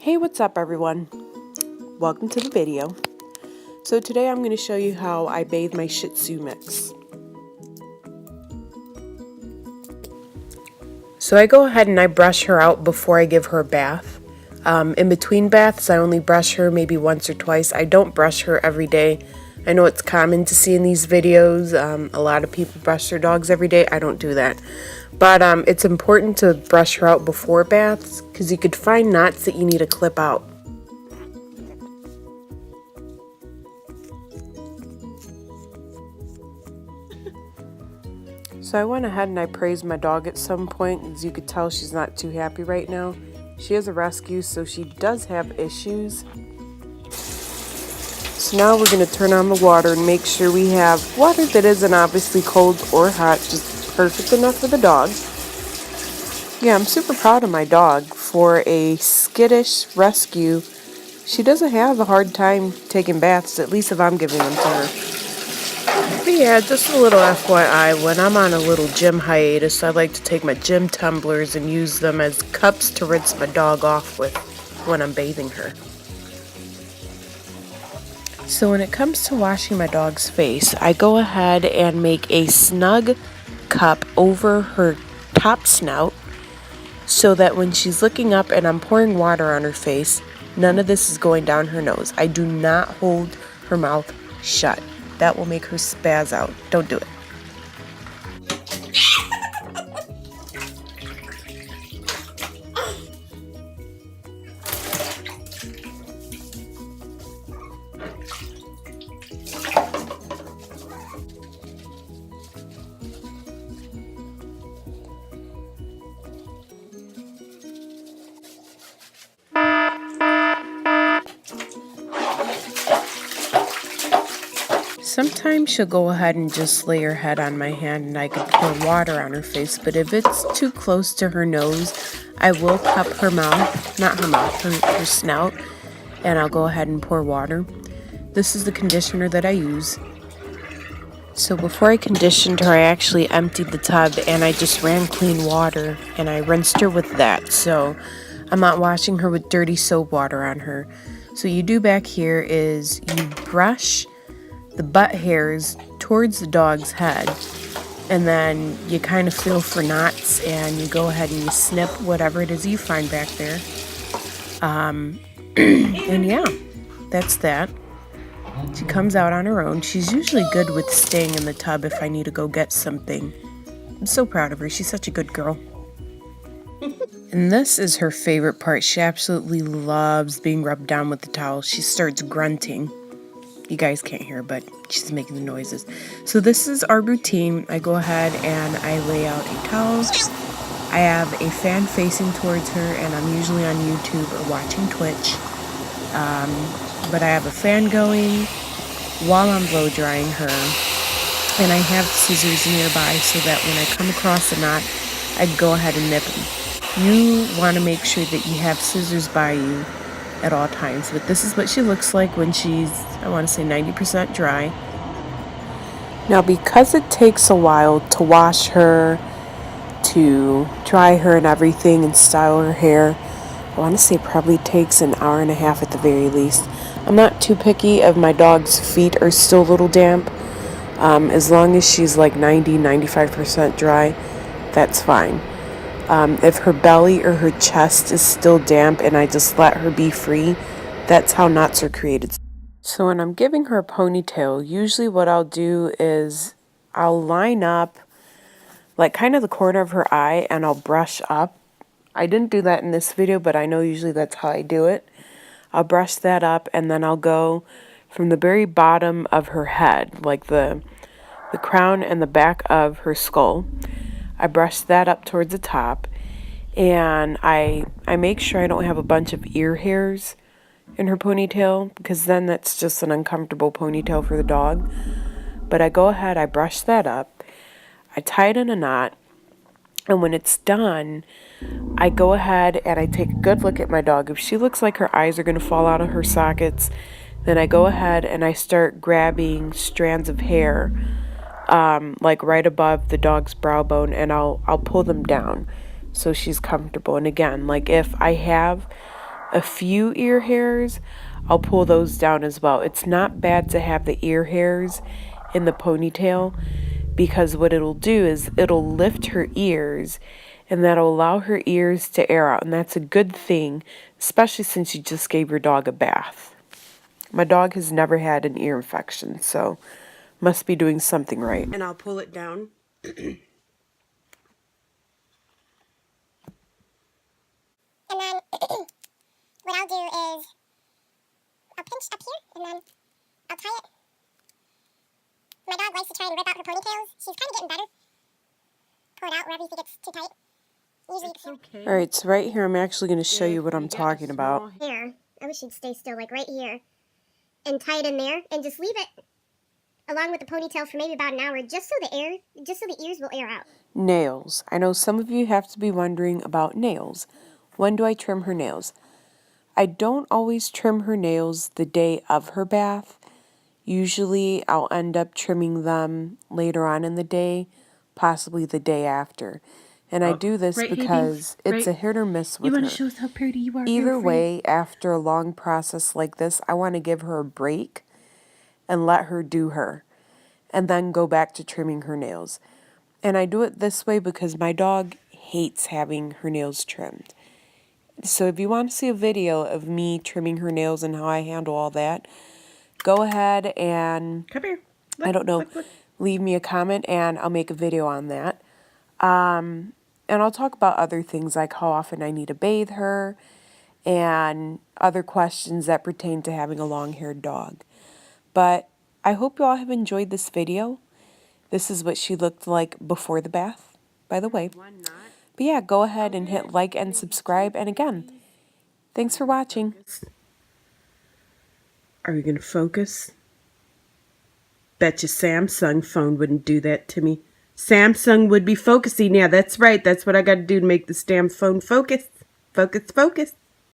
Hey, what's up everyone? Welcome to the video. So today I'm going to show you how I bathe my Shih Tzu mix. So I go ahead and I brush her out before I give her a bath. In between baths I only brush her maybe once or twice. I don't brush her every day. I know it's common to see in these videos. A lot of people brush their dogs every day. I don't do that. But it's important to brush her out before baths because you could find knots that you need to clip out. So I went ahead and I praised my dog at some point. As you could tell, she's not too happy right now. She is a rescue, so she does have issues. So now we're going to turn on the water and make sure we have water that isn't obviously cold or hot, just perfect enough for the dog. Yeah, I'm super proud of my dog. For a skittish rescue, she doesn't have a hard time taking baths, at least if I'm giving them to her. But yeah, just a little FYI, when I'm on a little gym hiatus, I like to take my gym tumblers and use them as cups to rinse my dog off with when I'm bathing her. So when it comes to washing my dog's face, I go ahead and make a snug cup over her top snout so that when she's looking up and I'm pouring water on her face, none of this is going down her nose. I do not hold her mouth shut. That will make her spaz out. Don't do it. Sometimes she'll go ahead and just lay her head on my hand and I can pour water on her face, but if it's too close to her nose, I will cup her mouth, not her mouth, her snout, and I'll go ahead and pour water. This is the conditioner that I use. So before I conditioned her, I actually emptied the tub and I just ran clean water and I rinsed her with that. So I'm not washing her with dirty soap water on her. So what you do back here is you brush the butt hairs towards the dog's head, and then you kind of feel for knots and you go ahead and you snip whatever it is you find back there. And yeah, that's that. She comes out on her own. She's usually good with staying in the tub if I need to go get something. I'm so proud of her. She's such a good girl. And this is her favorite part. She absolutely loves being rubbed down with the towel. She starts grunting. You guys can't hear, but she's making the noises. So this is our routine. I go ahead and I lay out a towel. I have a fan facing towards her, and I'm usually on YouTube or watching Twitch. But I have a fan going while I'm blow drying her. And I have scissors nearby so that when I come across a knot, I go ahead and nip them. You want to make sure that you have scissors by you at all times, but this is what she looks like when she's, I want to say 90% dry. Now because it takes a while to wash her, to dry her and everything and style her hair, I want to say it probably takes an hour and a half at the very least. I'm not too picky if my dog's feet are still a little damp. As long as she's like 90-95% dry, that's fine. If her belly or her chest is still damp and I just let her be free, that's how knots are created. So when I'm giving her a ponytail, usually what I'll do is I'll line up like kind of the corner of her eye and I'll brush up. I didn't do that in this video, but I know usually that's how I do it. I'll brush that up and then I'll go from the very bottom of her head, like the crown and the back of her skull. I brush that up towards the top, and I make sure I don't have a bunch of ear hairs in her ponytail, because then that's just an uncomfortable ponytail for the dog. But I go ahead, I brush that up, I tie it in a knot, and when it's done, I go ahead and I take a good look at my dog. If she looks like her eyes are going to fall out of her sockets, then I go ahead and I start grabbing strands of hair like right above the dog's brow bone, and I'll pull them down so she's comfortable. And again, like if I have a few ear hairs, I'll pull those down as well. It's not bad to have the ear hairs in the ponytail, because what it'll do is it'll lift her ears, and that'll allow her ears to air out, and that's a good thing, especially since you just gave your dog a bath. My dog has never had an ear infection, so must be doing something right. And I'll pull it down. And then what I'll do is I'll pinch up here and then I'll tie it. My dog likes to try and rip out her ponytails. She's kind of getting better. Pull it out wherever you think it's too tight. Usually it's okay. Alright, so right here I'm actually going to show you what I'm talking about. Hair. I wish she'd stay still, like right here. And tie it in there and just leave it along with the ponytail for maybe about an hour, just so the ears will air out. Nails. I know some of you have to be wondering about nails. When do I trim her nails? I don't always trim her nails the day of her bath. Usually I'll end up trimming them later on in the day, possibly the day after. And I do this because it's a hit or miss with her. You want to show us how pretty you are? Either way, after a long process like this, I want to give her a break and let her do her, and then go back to trimming her nails. And I do it this way because my dog hates having her nails trimmed. So if you want to see a video of me trimming her nails and how I handle all that, go ahead and, come here. Look, I don't know, look. Leave me a comment and I'll make a video on that. And I'll talk about other things like how often I need to bathe her and other questions that pertain to having a long-haired dog. But I hope you all have enjoyed this video. This is what she looked like before the bath, by the way. But yeah, go ahead and hit like and subscribe. And again, thanks for watching. Are you going to focus? Bet your Samsung phone wouldn't do that to me. Samsung would be focusing. Yeah, that's right. That's what I got to do to make this damn phone focus. Focus, focus.